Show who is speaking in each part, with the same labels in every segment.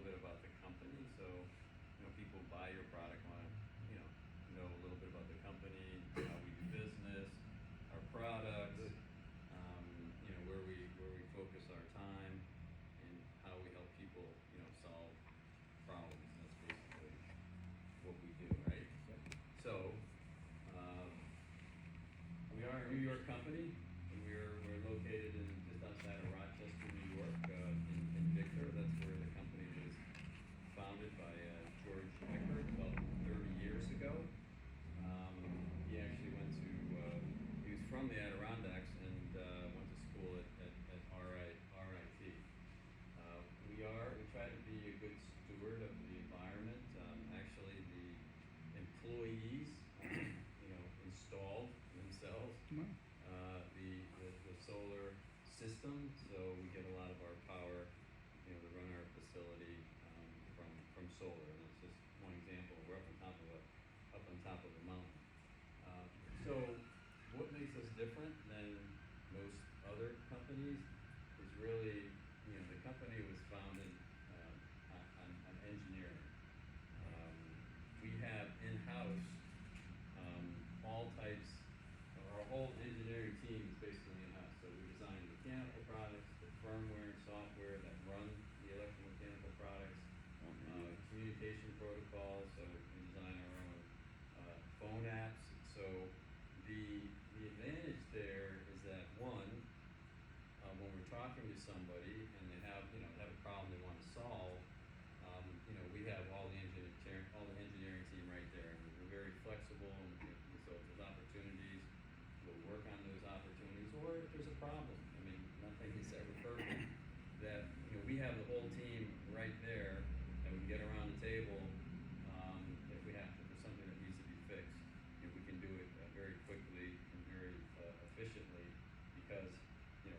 Speaker 1: bit about the company. So, people buy your product, want to, know a little bit about the company, how we do business, our products, where we focus our time, and how we help people, solve problems. And that's basically what we do, right? So, um, we are a New York company, and we're located just outside of Rochester, New York, in Victor. That's where the company was founded by George Eckert about 30 years ago. He actually he was from the Adirondacks and went to school at RIT. We try to be a good steward of the environment. Actually, the employees, installed themselves the solar system, so we get a lot of our power, to run our facility from solar. And it's just one example. We're up on top of a mountain. So what makes us different than most other companies is really, the company was founded on engineering. We have in-house all types, our whole engineering team is basically in-house. So we design mechanical products, the firmware and software that run the electromechanical products, communication protocols, so we design our own phone apps. So the advantage there is that one, when we're talking to somebody and they have a problem they want to solve, we have all the engineering team right there, and we're very flexible. And so if there's opportunities, we'll work on those opportunities. Or if there's a problem, nothing is ever perfect. That we have the whole team right there, and we can get around the table if there's something that needs to be fixed. We can do it very quickly and very efficiently, because we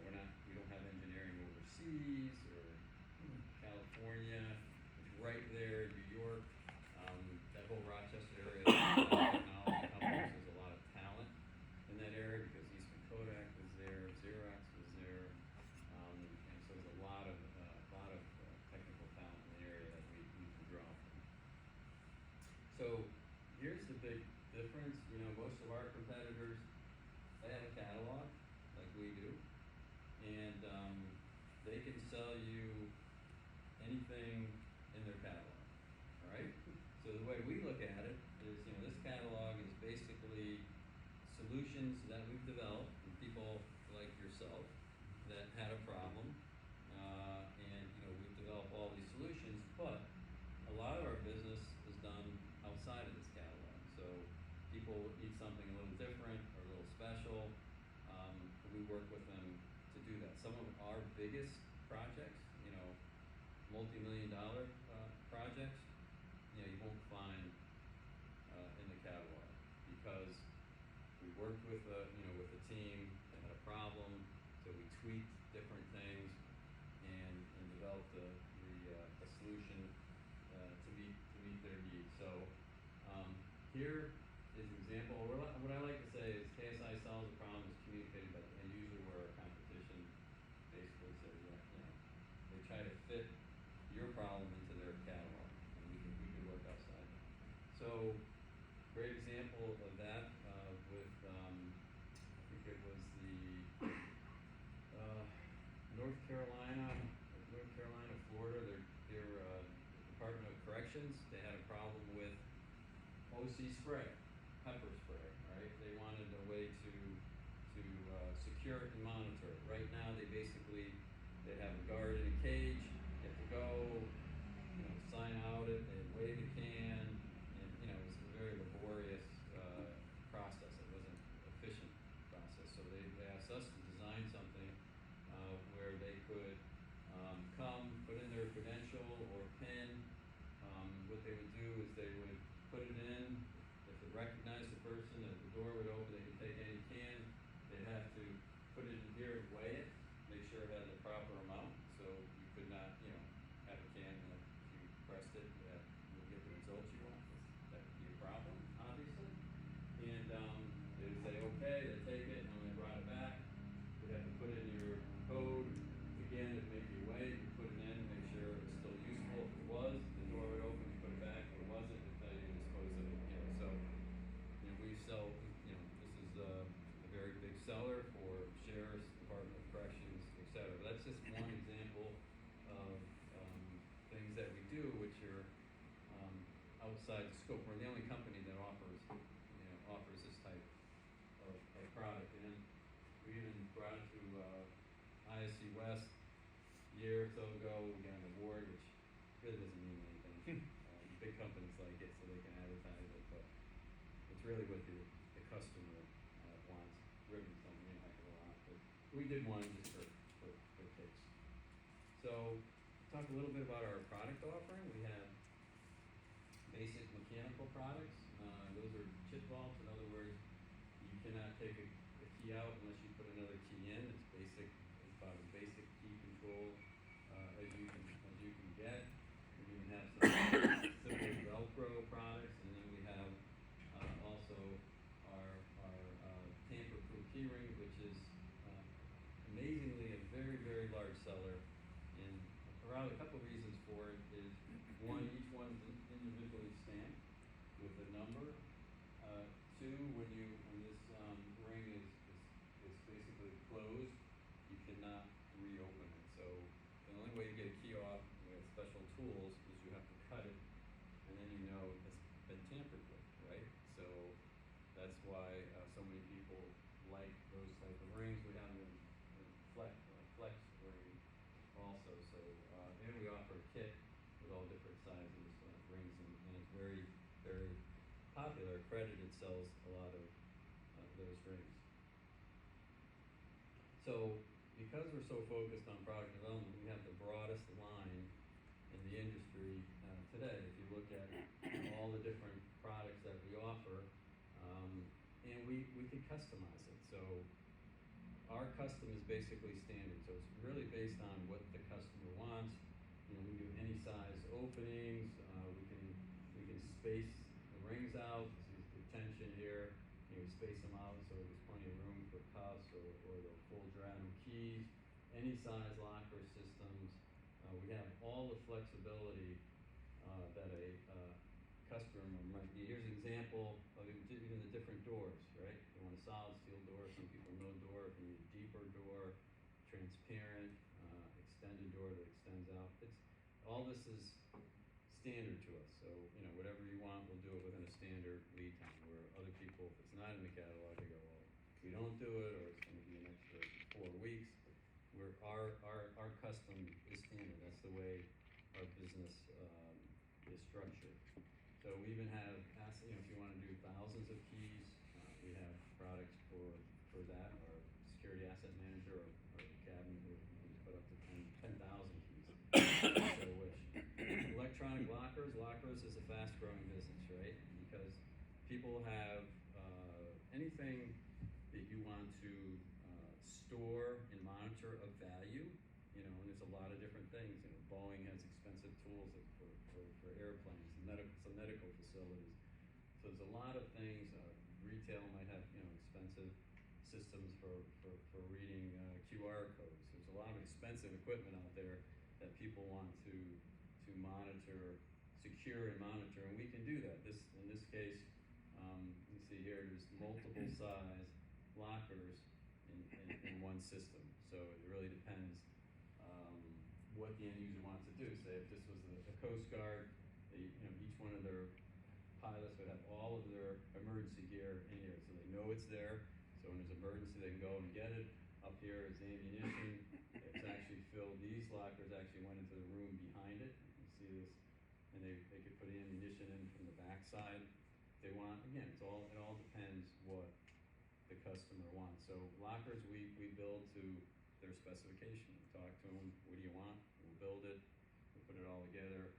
Speaker 1: don't have engineering overseas or California. It's right there in New York. That whole Rochester area, technology companies, there's a lot of talent in that area because Eastman Kodak was there, Xerox was there, and so there's a lot of technical talent in the area that we can draw from. So here's the big difference. Most of our competitors, they have a catalog like we do, and they can sell you anything in their catalog. All right. So the way we look at it is, this catalog is basically solutions that we've developed from people like yourself that had a problem, and we've developed all these solutions. But a lot of our business is done outside of this catalog. So people need something a little different or a little special. We work with them to do that. Some of our biggest projects, multi-million-dollar projects, you won't find in the catalog, because we worked with a team that had a problem, so we tweaked different things and developed a solution to meet their needs. So here is an example. What I like to say is KSI solves a problem is communicated by the end user, where our competition basically says, they try to fit your problem into their catalog, and we can work outside that. So great example of that with I think it was the North Carolina, Florida. Their Department of Corrections. They had a problem with OC spray, pepper spray. Right? They wanted a way to secure it and monitor it. Right now, they have a guard in a cage. You have to go, sign out it. They weigh the can, and it was a very laborious process. It wasn't an efficient process. So they asked us to design something where they could come, put in their credential or PIN. What they would do is they would put it in. If it recognized the person, if the door would open, they could take any can. They'd have to put it in here and weigh it, make sure it had the proper amount. So you could not, have a can that if you pressed it, that would get the results you want. That would be a problem, obviously. And they would say, okay, they take it, and when they brought it back, you'd have to put in your code. Again, it'd make you weigh, you put it in, make sure it's still useful if it was. besides Scope, we're the only company that offers, offers this type of product. And we even brought it to, ISC West a year or so ago. We got an award, which really doesn't mean anything. Big companies like it so they can advertise it, but it's really what the customer wants. Ribbons don't mean a heck of a lot, but we did one just for kicks. So, talk a little bit about our product offering. We have basic mechanical products. Those are chip vaults. In other words, you cannot take a key out unless you put another key in. It's basic. It's about as basic key control as you can get. We even have some simple Velcro products, and then we have also our tamper-proof key rings, which is amazingly a very large seller. In around a couple reasons for it is one, each one's individually stamped with a number. Two, when this ring is basically closed, you cannot reopen it. So the only way you get a key off with special tools is you have to cut it, and then you know it's been tampered with, right? So that's why so many people like those type of rings. We have them in flex ring also. So and we offer a kit with all different sizes rings, and it's very popular. Accredited sells a lot of those rings. So because we're so focused on product development, we have the broadest line in the industry today. If you look at all the different products that we offer, and we can customize it. So our custom is basically standard. So it's really based on what the customer wants. We do any size openings. We can space the rings out. This is the tension here. We space them out so there's plenty of room for cuffs or the full Dratum keys. Any size locker systems. We have all the flexibility that a customer might need. Here's an example of even the different doors, right? You want a solid steel door. Some people no door. If you need a deeper door, transparent, extended door that extends out. All this is standard to us. So whatever you want, we'll do it within a standard lead time. Where other people, if it's not in the catalog, they go, well, we don't do it, or it's going to be an extra 4 weeks. Where our custom is standard. That's the way our business is structured. So we even have, if you want to do thousands of keys, we have products for that. Our security asset manager or cabinet will put up to 10,000 keys. So wish. Electronic lockers is a fast-growing business, right? Because people have anything that you want to store and monitor of value, and there's a lot of different things. Boeing has expensive tools for airplanes, some medical facilities. So there's a lot of things. Retail might have, expensive systems for reading QR codes. There's a lot of expensive equipment out there that people want to monitor, secure and monitor, and we can do that. In this case, you see here, there's multiple size lockers in one system. So it really depends what the end user wants to do. Say if this was the Coast Guard, each one of their pilots would have all of their emergency gear in here, so they know it's there. So when there's an emergency, they can go and get it. Up here is ammunition. It's actually filled. These lockers actually went into the room behind it. You can see this, and they could put ammunition in from the back side. They want, again, it all depends what the customer wants. So lockers we build to their specification. We talk to them. What do you want? We'll build it. We'll put it all together.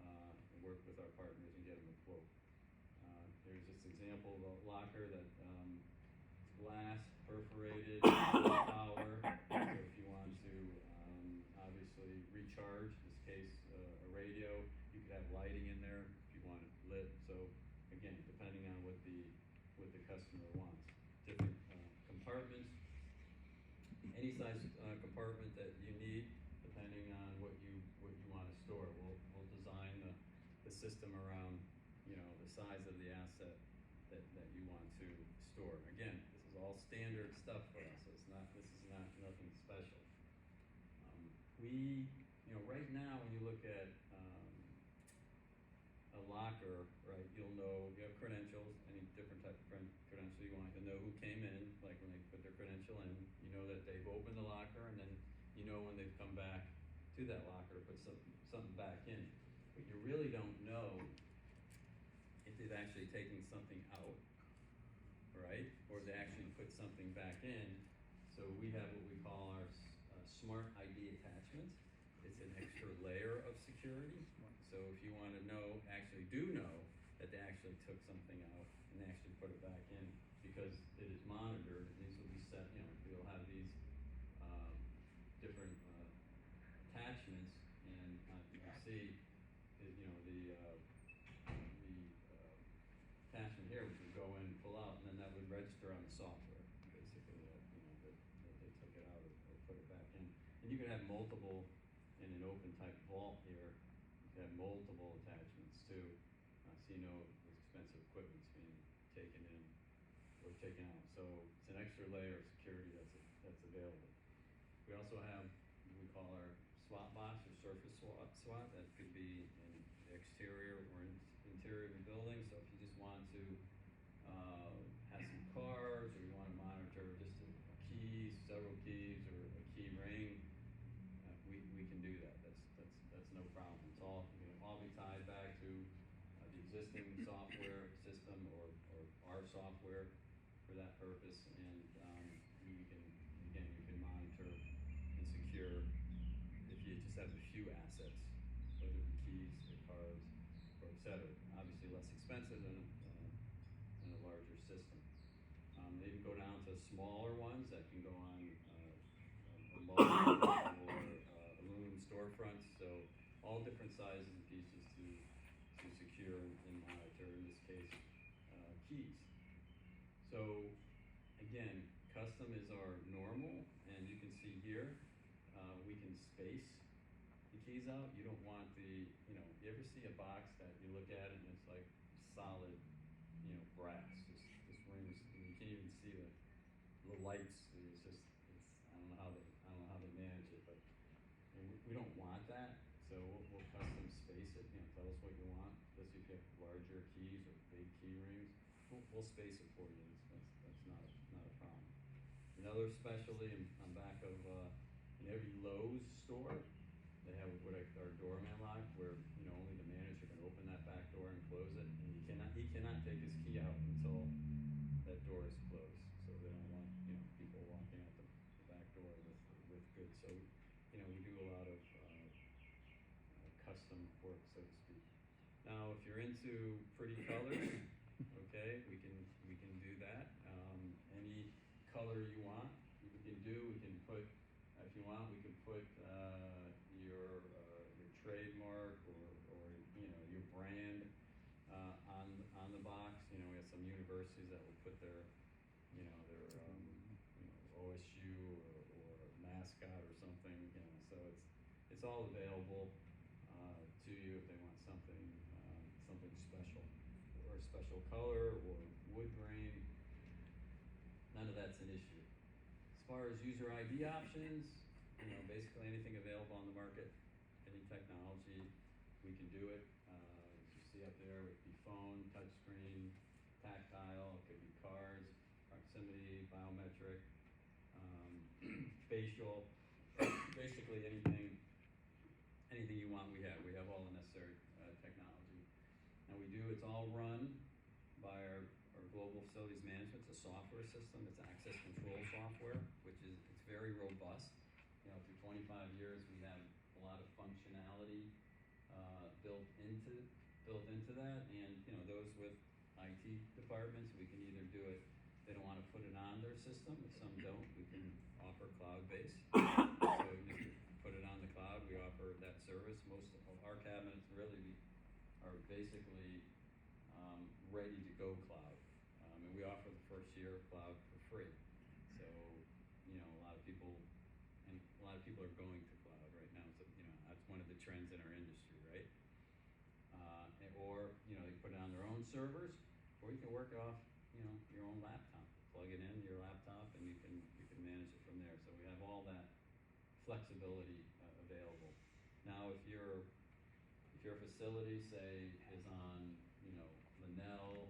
Speaker 1: And work with our partners and get them a quote. Here's just an example of a locker that glass, perforated, power. So if you want to obviously recharge, in this case a radio, you could have lighting in there if you want it lit. So again, depending on what the customer wants. Different compartments, any size compartment that you need, depending on what you want to store. We'll design the system around the size of the asset that you want to store. Again, this is all standard stuff for us. This is not nothing special. We right now when you look at a locker, credential in, you know that they've opened the locker, and then you know when they've come back to that locker to put something back in. But you really don't know if they've actually taken something out, right? Or they actually put something back in. So we have what we call our Smart ID attachment. It's an extra layer of security. So if you want to know, actually do know that they actually took something out and they actually put it back in, because it is monitored, and these will be set, you know, you'll have these different attachments, and you can see, you know, the attachment here, which would go in, pull out, and then that would register on the software, basically, that, you know, that they took it out or put it back in. And you can have multiple, in an open type vault here, you can have multiple attachments too, so you know expensive equipment's being taken in or taken out. So it's an extra layer of security that's available. We also have what we call our SWAT box, or surface SWAT, that could be in the exterior or interior of the building. So if you just want to have some cards, or you want to monitor just a keys, several keys, or a key ring, we can do that. That's no problem. It's all, you know, all be tied back to the existing software system, or our software for that purpose, and you can monitor and secure if you just have a few assets, whether it be keys or cards or et cetera. Obviously less expensive than a larger system. They can go down to smaller ones that can go on a mobile or aluminum storefronts. So all different sizes and pieces to secure and monitor, in this case, keys. So again, custom is our normal, and you can see here, we can space the keys out. You don't want the, you know, you ever see a box that you look at it and it's like solid, you know, brass, just rings, and you can't even see the lights. It's just, I don't know how they manage it, but we don't want that. So we'll custom space it. You know, tell us what you want. Especially if you have larger keys or big key rings, we'll space it for you. That's not a problem. Another specialty on back of in every Lowe's store, they have what our doorman lock, where, you know, only the manager can open that back door and close it, and he cannot take his key out until that door is closed. So they don't want, you know, people walking out the back door with goods. So, you know, we do a lot of custom work, so to speak. Now, if you're into pretty colors, okay, we can do that. Any color you want, we can do. We can put, if you want, we can put your trademark, or you know, your brand on the box. You know, we have some universities that will put their, you know, their you know, OSU or mascot or something. You know, so it's all available to you if they want something special, or a special color, or wood grain. None of that's an issue. As far as user ID options, you know, basically anything available on the market, any technology, we can do it. As you see up there, it could be phone, touchscreen, tactile, it could be cards, proximity, biometric, facial, basically anything you want, we have. We have all the necessary technology. And it's all run by our global facilities management. It's a software system. It's access control software, it's very robust. You know, through 25 years, we have a lot of functionality built into that, and, you know, those with IT departments, we can either do it, they don't want to put it on their system, if some don't, we can offer cloud-based. So you put it on the cloud, we offer that service. Most of our cabinets really are basically ready to go cloud, and we offer the first year of cloud for free. So, you know, a lot of people are going to cloud right now. So, you know, that's one of the trends in our industry, right? Or, you know, they put it on their own servers, or you can work it off, you know, your own laptop. Plug it in your laptop, and you can manage it from there. So we have all that flexibility available. Now, if your facility, say, is on, you know, Lenel,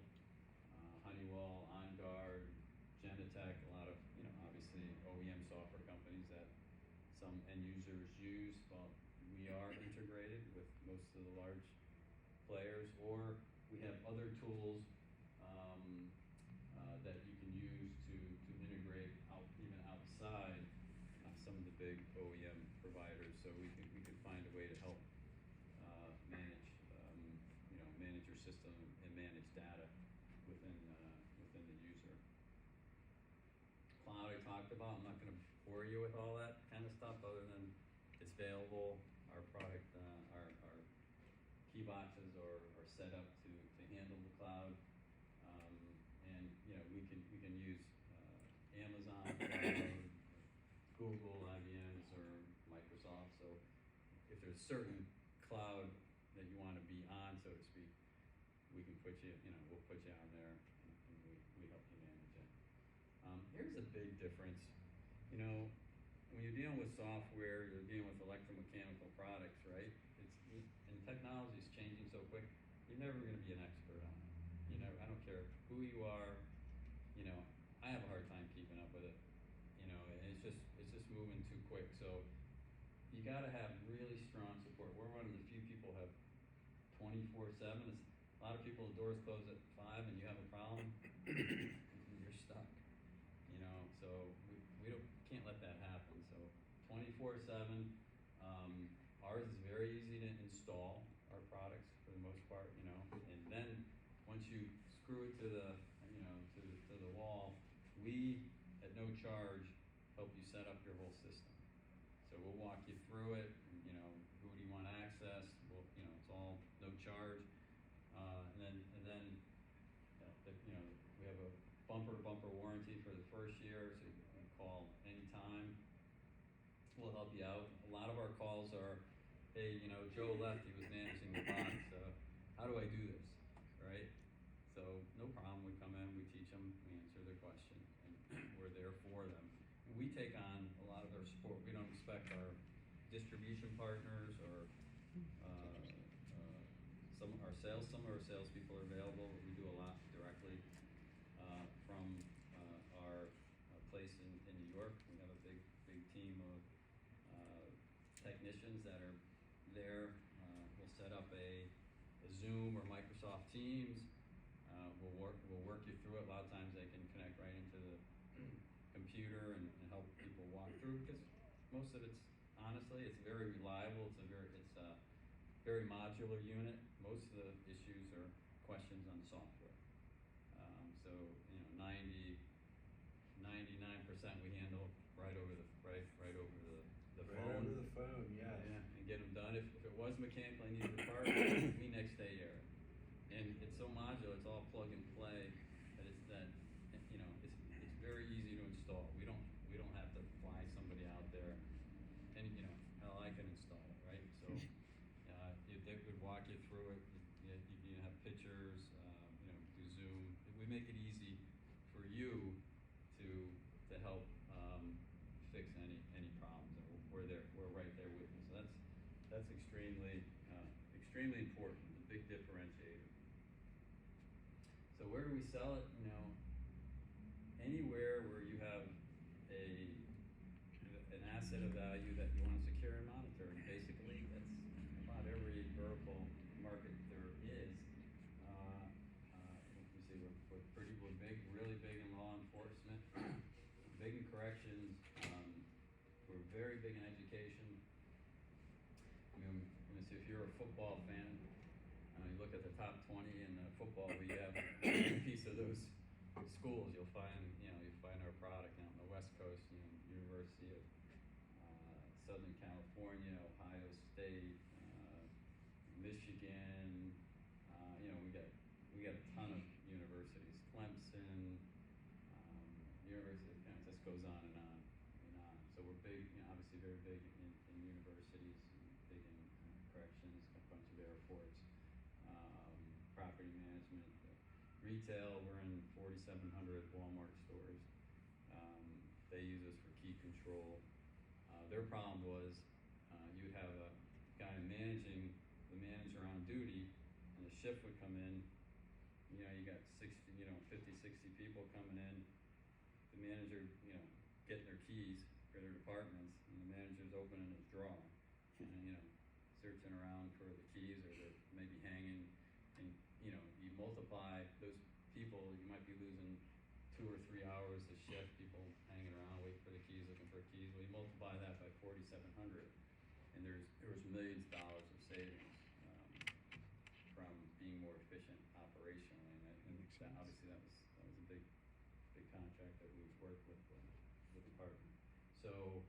Speaker 1: Honeywell, OnGuard, Genetec, a lot of, you know, obviously some end users use. Well, we are integrated with most of the large players, or we have other tools that you can use to integrate out, even outside some of the big OEM providers. So we could find a way to help manage, manage your system and manage data within the user. Cloud I talked about. I'm not going to bore you with all that kind of stuff, other than it's available. Our product, our key boxes are set up to handle the cloud, and we can use Amazon Cloud, Google, IBM's, or Microsoft. So if there's certain cloud that you want to be on, so to speak, we can put you, we'll put you on there, and we help you manage it. Here's a big difference. When you're dealing with software, you're dealing with electromechanical products, right? And technology is changing so quick, you're never going to be an expert on it. I don't care who you are, I have a hard time keeping up with it, and it's just moving too quick. So you got to have really strong support. We're one of the few people who have 24/7. A lot of people, the doors close at 5 and you have a problem, you're stuck. So we can't let that happen. So 24/7. Ours is very easy to install, our products for the most part, and then once you screw it to the wall, we at no charge help you set up your whole system. So we'll walk you through it, and, who do you want access? Well, it's all no charge. And then we have a bumper warranty for the first year, so you can call anytime. We'll help you out. A lot of our calls are, hey, Joe left, he was managing the box, how do I do this, right? So no problem, we come in, we teach them, we answer their question, and we're there for them. And we take on a lot of their support. We don't expect our distribution partners or some of our salespeople are available, but we do a lot directly from our place in New York. We have a big team of technicians that are there. We'll set up a Zoom or Microsoft Teams. We'll work you through it. A lot of times they can connect right into the computer and help people walk through, because most of it's, honestly, it's very reliable. It's a very modular unit. Most of the issues are questions on software. So 99% we handle right over the phone.
Speaker 2: Right over the phone, yes.
Speaker 1: Yeah, and get them done. If it was mechanical, I needed a part, me next day here. And it's so modular, it's all plug and play, that it's very easy to install. We don't have to fly somebody out there, and hell, I can install it, right? So they would walk you through it. You have pictures, do Zoom. We make it easy for you to help fix any problems, and we're right there with you. So that's extremely important, a big differentiator. So where do we sell it? Anywhere where you have an asset of value that you want to secure and monitor. And basically, that's about every vertical market there is. You see, we're big, really big in law enforcement, big in corrections. We're very big in education. See, if you're a football fan, you look at the top 20 in football, we have a piece of those schools. You'll find our product out on the West Coast, University of Southern California, Ohio State, Michigan. We got a ton of universities, Clemson, University, it just goes on and on and on. So we're big, obviously very big in universities, big in corrections, a bunch of airports, property management, retail. We're in 4,700 Walmart stores. They use us for key control. Their problem was you'd have a guy managing, the manager on duty, and the shift would come in. You got 50, 60 people coming in. The manager, getting their keys, for their departments, and the manager's opening his drawer, and, you know, searching around for the keys, or they're maybe hanging, and, you know, you multiply those people, you might be losing 2 or 3 hours a shift, people hanging around, waiting for the keys, looking for keys, well, you multiply that by 4,700, and there was millions of dollars of savings, from being more efficient operationally, and
Speaker 3: Makes
Speaker 1: that,
Speaker 3: sense.
Speaker 1: obviously, that was a big contract that we've worked with the department. So,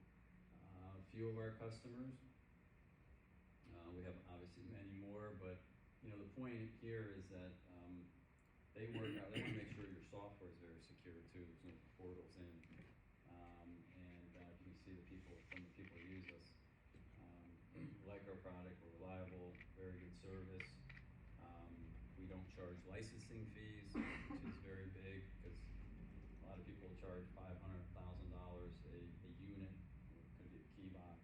Speaker 1: a few of our customers, we have obviously many more, but, you know, the point here is that, they wanna make sure your software is very secure too, there's no portals in. You can see some of the people who use us, like our product, we're reliable, very good service. We don't charge licensing fees, which is very big, because a lot of people charge $500,000 a unit, or it could be a key box,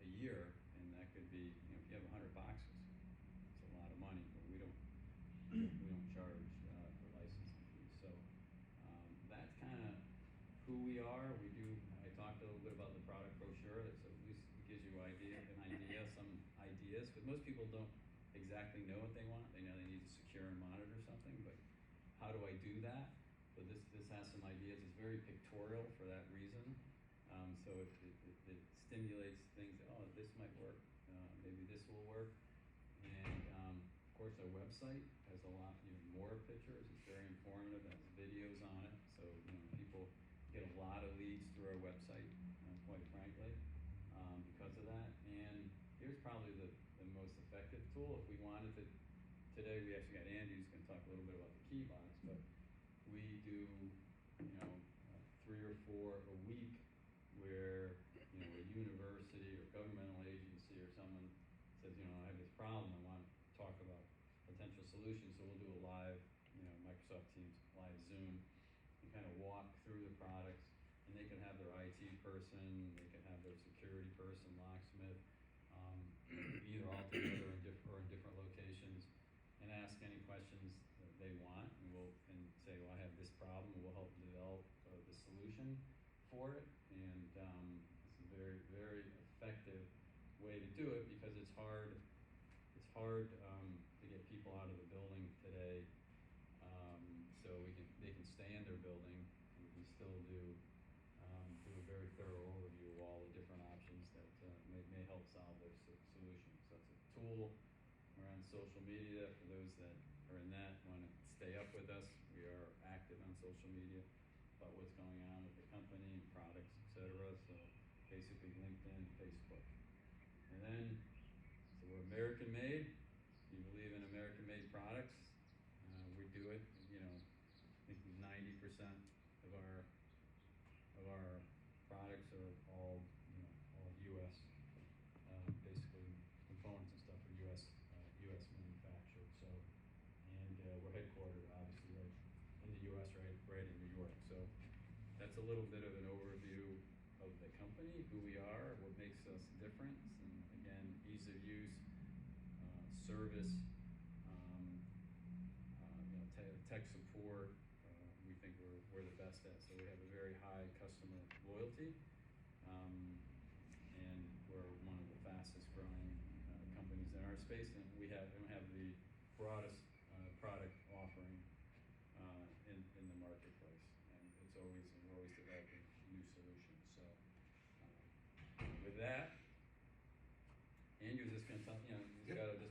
Speaker 1: a year, and that could be, you know, if you have 100 boxes, it's a lot of money, but we don't charge for licensing fees. So, that's kind of who we are. I talked a little bit about the product brochure, so at least it gives you some ideas, because most people don't exactly know what they want. They know they need to secure and monitor something, but how do I do that? So this has some ideas. It's very pictorial for that reason. So it stimulates things, oh, this might work, maybe this will work. And, of course, our website has a lot, even more pictures. It's very informative, it has videos on it. So, you know, people get a lot of leads through our website, quite frankly, because of that. And here's probably the most effective tool. If we wanted to, today we actually got Andy who's gonna talk a little bit about the key box, but we do, you know, 3 or 4 a week, where, you know, a university or governmental agency or someone says, you know, I have this problem, I want to talk about potential solutions, so we'll do a live, you know, Microsoft Teams, live Zoom, and kind of walk through the products, and they can have their IT person, they can have their security person, locksmith, either all together or in different locations, and ask any questions that they want, and say, well, I have this problem, we'll help develop the solution for it. And it's a very, very effective way to do it, because it's hard to get people out of the building today. So they can stay in their building, and we can still do a very thorough overview of all the different options that may help solve their solution. So it's a tool. We're on social media for those that are in that, want to stay up with us. We are active on social media about what's going on with the company and products, etc. So basically LinkedIn, Facebook. And then, so we're American made. We believe in American made products. We do it, you know, I think 90% of our products are all, you know, all US, basically components and stuff are US manufactured. So, and we're headquartered obviously right in the US, right in New York. So that's a little bit of an overview of the company, who we are, what makes us different, and again, ease of use, service, you know, tech support. We think we're the best at. So we have a very high customer loyalty, and we're one of the fastest growing companies in our space, and we don't have the broadest product offering in the marketplace, and we're always developing new solutions. So with that, Andrew's just gonna talk, you know, he's got this